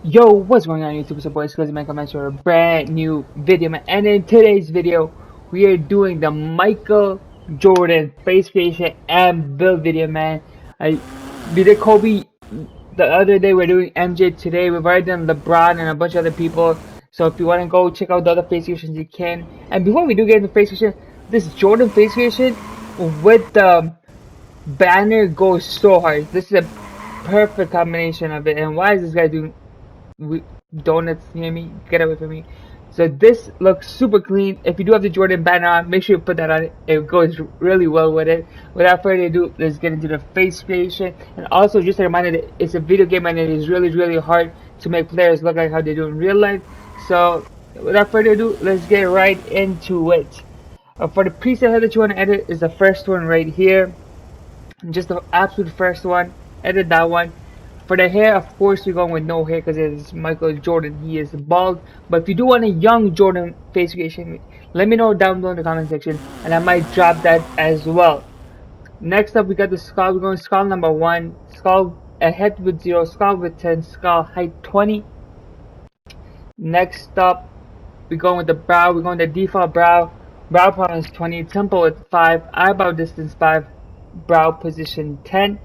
Yo, what's going on YouTube? It's your boy Skillzy, man, coming to a brand new video, man. And in today's video, we are doing the Michael Jordan face creation and build video, man. We did Kobe the other day, we're doing MJ today. We've already done LeBron and a bunch of other people. So if you want to go check out the other face creations, you can. And before we do get into face creation, this Jordan face creation with the banner goes so hard. This is a perfect combination of it. And why is this guy doing donuts near me? Get away from me. So this looks super clean. If you do have the Jordan banner on, make sure you put that on. It goes really well with it. Without further ado, let's get into the face creation. And also just a reminder that it's a video game and it is really hard to make players look like how they do in real life. So without further ado, let's get right into it. For the preset head that you want to edit is the first one right here. Just the absolute first one. Edit that one. For the hair, of course, you're going with no hair because it's Michael Jordan. He is bald. But if you do want a young Jordan face creation, let me know down below in the comment section, and I might drop that as well. Next up, we got the skull. We're going skull number 1. Skull head with 0, skull with 10, skull height 20. Next up, we're going with the brow. We're going with the default brow. Brow prominence 20, temple with 5, eyebrow distance 5, brow position 10.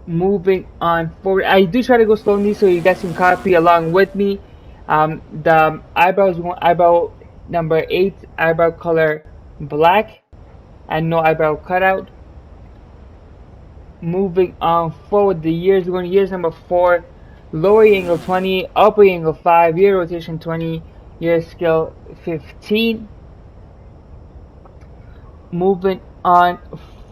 Moving on forward, I do try to go slowly so you guys can copy along with me. The eyebrows, we want eyebrow number 8, eyebrow color black, and no eyebrow cutout. Moving on forward, the years, we're going to years number 4, lower angle 20, upper angle 5, year rotation 20, year scale 15. Moving on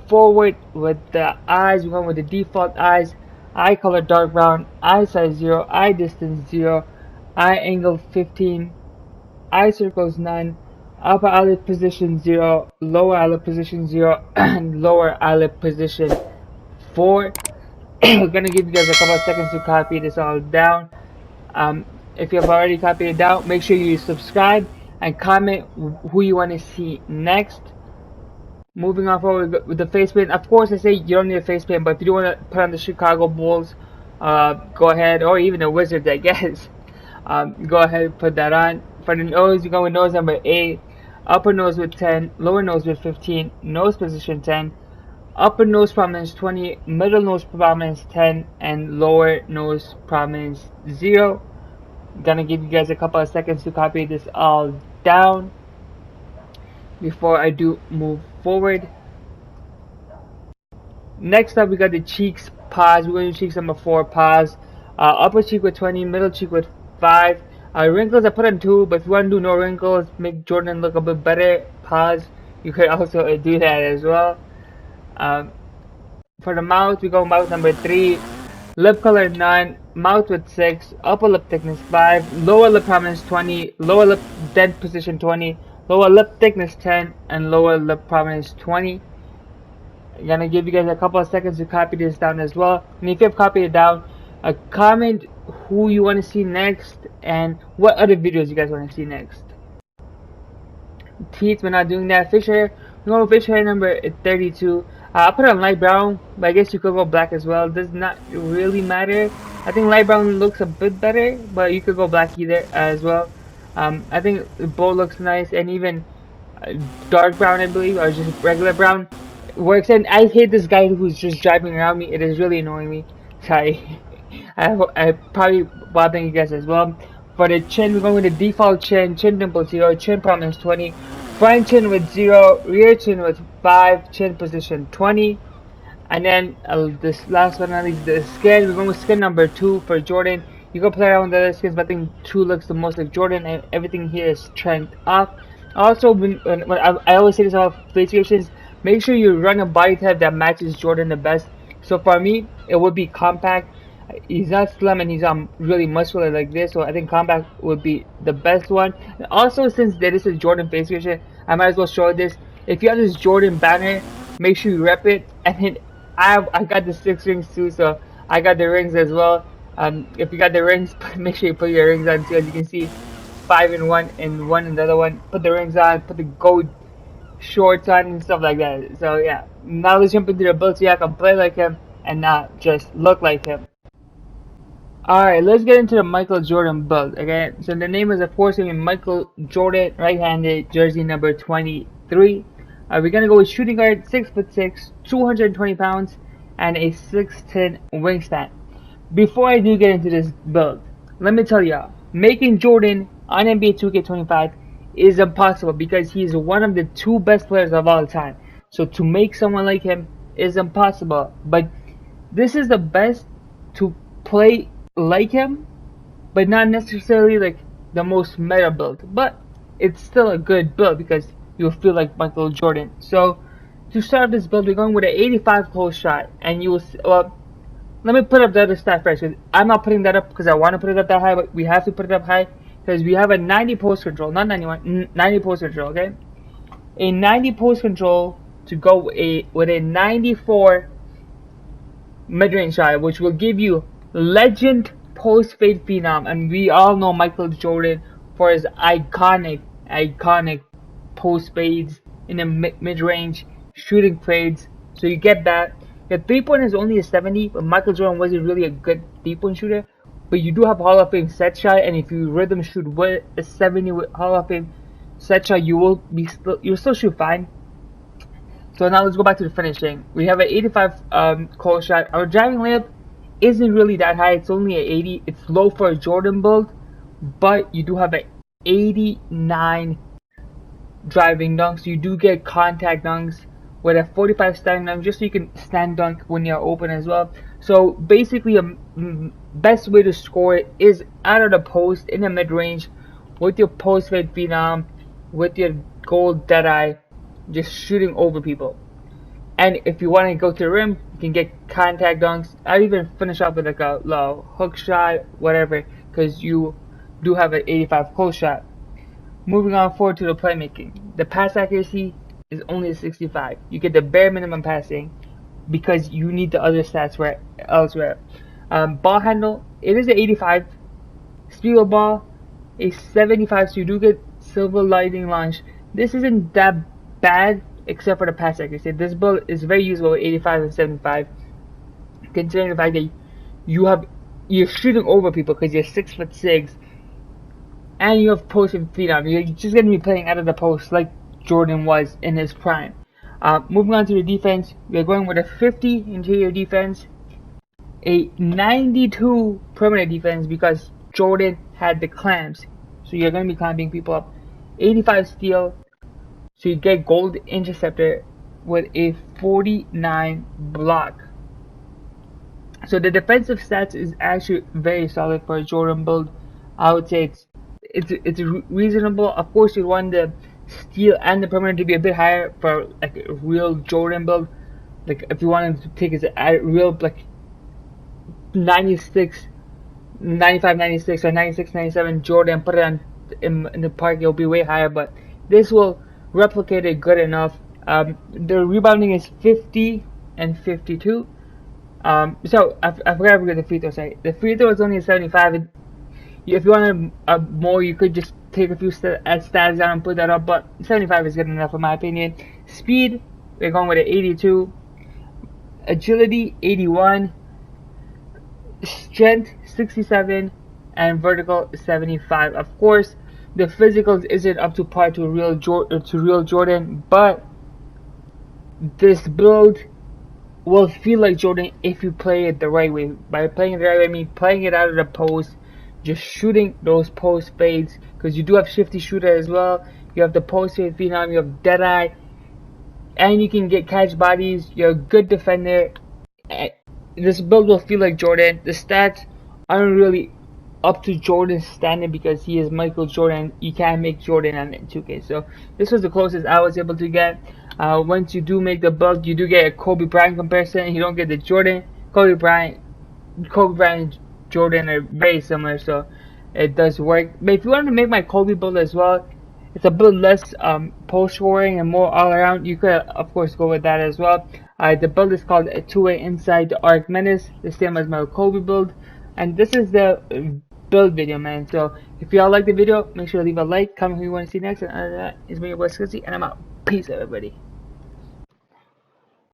forward with the eyes, we're going with the default eyes. Eye color dark brown, eye size 0, eye distance 0, eye angle 15, eye circles none, upper eyelid position 0, lower eyelid position 0, and lower eyelid position 4. I'm gonna give you guys a couple of seconds to copy this all down. If you have already copied it down, make sure you subscribe and comment who you want to see next. Moving on forward with the face paint, of course I say you don't need a face paint, but if you do want to put on the Chicago Bulls, go ahead, or even the Wizards, I guess. Go ahead and put that on. For the nose, you go with nose number 8, upper nose with 10, lower nose with 15, nose position 10, upper nose prominence 20, middle nose prominence 10, and lower nose prominence 0. Gonna give you guys a couple of seconds to copy this all down before I do move forward. Next up, we got the cheeks paws. We're going to cheeks number 4 paws. Upper cheek with 20, middle cheek with 5. Wrinkles I put on 2, but if you want to do no wrinkles, make Jordan look a bit better, paws, you could also do that as well. For the mouth, we go mouth number 3. Lip color 9, mouth with 6, upper lip thickness 5, lower lip prominence 20, lower lip dent position 20, lower lip thickness 10, and lower lip prominence 20. I'm gonna give you guys a couple of seconds to copy this down as well. And if you have copied it down, comment who you want to see next and what other videos you guys want to see next. Teeth, we're not doing that. Fish hair, we're going with fish hair number 32. I put on light brown, but I guess you could go black as well. Does not really matter. I think light brown looks a bit better, but you could go black either as well. I think the bow looks nice, and even dark brown, I believe, or just regular brown works. And I hate this guy who's just driving around me. It is really annoying me. Sorry. I probably bothering you guys as well. For the chin, we're going with the default chin. Chin dimple 0, chin prominence 20, front chin with 0, rear chin with 5, chin position 20. And then this last but not least, the skin. We're going with skin number 2 for Jordan. You can play around with the other skins, but I think 2 looks the most like Jordan, and everything here is trend up. Also, when I always say this about face creations, make sure you run a body type that matches Jordan the best. So for me, it would be compact. He's not slim and he's really muscular like this, so I think compact would be the best one. And also, since this is a Jordan face creation, I might as well show this. If you have this Jordan banner, make sure you rep it. And then I got the 6 rings too, so I got the rings as well. If you got the rings, make sure you put your rings on too. As you can see, 5 in one and 1 in the other one. Put the rings on, put the gold shorts on and stuff like that. So yeah, now let's jump into the build so I can play like him and not just look like him. Alright, let's get into the Michael Jordan build. Okay, so the name is of course going to be Michael Jordan, right-handed, jersey number 23. We're gonna go with shooting guard, 6'6", 220 pounds, and a 6'10" wingspan. Before I do get into this build, let me tell y'all, making Jordan on NBA 2K25 is impossible because he's one of the two best players of all time. So to make someone like him is impossible. But this is the best to play like him, but not necessarily like the most meta build. But it's still a good build because you'll feel like Michael Jordan. So to start this build, we're going with an 85 close shot, and you will. Well, let me put up the other stat first. Cause I'm not putting that up because I want to put it up that high, but we have to put it up high because we have a 90 post control, not 91, 90 post control. Okay, a 90 post control to go with a 94 mid-range shot, which will give you legend post-fade phenom, and we all know Michael Jordan for his iconic post-fades in the mid-range shooting fades. So you get that. The three-point is only a 70, but Michael Jordan wasn't really a good three-point shooter. But you do have Hall of Fame set shot, and if you rhythm shoot with a 70 with Hall of Fame set shot, you'll still shoot fine. So now let's go back to the finishing. We have an 85 close shot. Our driving layup isn't really that high. It's only an 80. It's low for a Jordan build, but you do have an 89 driving dunk. So you do get contact dunks with a 45 standing dunk, just so you can stand dunk when you're open as well. So basically, best way to score it is out of the post in the mid range with your post fade phenom, with your gold deadeye, just shooting over people. And if you want to go to the rim, you can get contact dunks. I even finish off with like a low hook shot, whatever, because you do have an 85 close shot. Moving on forward to the playmaking. The pass accuracy is only a 65. You get the bare minimum passing because you need the other stats elsewhere. Ball handle, it is an 85. Speed of ball, a 75, so you do get silver lightning launch. This isn't that bad except for the pass accuracy. This build is very usable with 85 and 75, considering the fact that you're shooting over people because you're 6'6", and you have post and phenom. You're just gonna be playing out of the post like Jordan was in his prime. Moving on to the defense, we're going with a 50 interior defense, a 92 perimeter defense because Jordan had the clamps, so you're gonna be clamping people up. 85 steal, so you get gold interceptor with a 49 block. So the defensive stats is actually very solid for a Jordan build. I would say it's reasonable. Of course, you want the steal and the perimeter to be a bit higher for like a real Jordan build. Like if you wanted to take a real like 96, 95, 96 or 96, 97 Jordan, put it on in the park, it'll be way higher. But this will replicate it good enough. The rebounding is 50 and 52. So I forgot to get the free throw side. The free throw is only a 75. If you wanted more, you could just take a few stats down and put that up. But 75 is good enough in my opinion. Speed, we're going with an 82. Agility, 81. Strength, 67. And vertical, 75. Of course, the physicals isn't up to par to real Jordan, but this build will feel like Jordan if you play it the right way. By playing it the right way, I mean playing it out of the post, just shooting those post fades, because you do have shifty shooter as well. You have the post fade phenom, you have deadeye, and you can get catch bodies. You're a good defender. This build will feel like Jordan. The stats aren't really up to Jordan's standard because he is Michael Jordan. You can't make Jordan on 2K. So this was the closest I was able to get. Once you do make the build, you do get a Kobe Bryant comparison. You don't get the Jordan. Kobe Bryant, and Jordan are very similar, so it does work. But if you want to make my Kobe build as well, it's a bit less post scoring and more all around. You could of course go with that as well. The build is called a two-way inside the Arc Menace, the same as my Kobe build. And this is the build video, man. So if y'all like the video, make sure to leave a like, comment who you want to see next, and other than that, it's me, your boy Skillzy, and I'm out. Peace, everybody.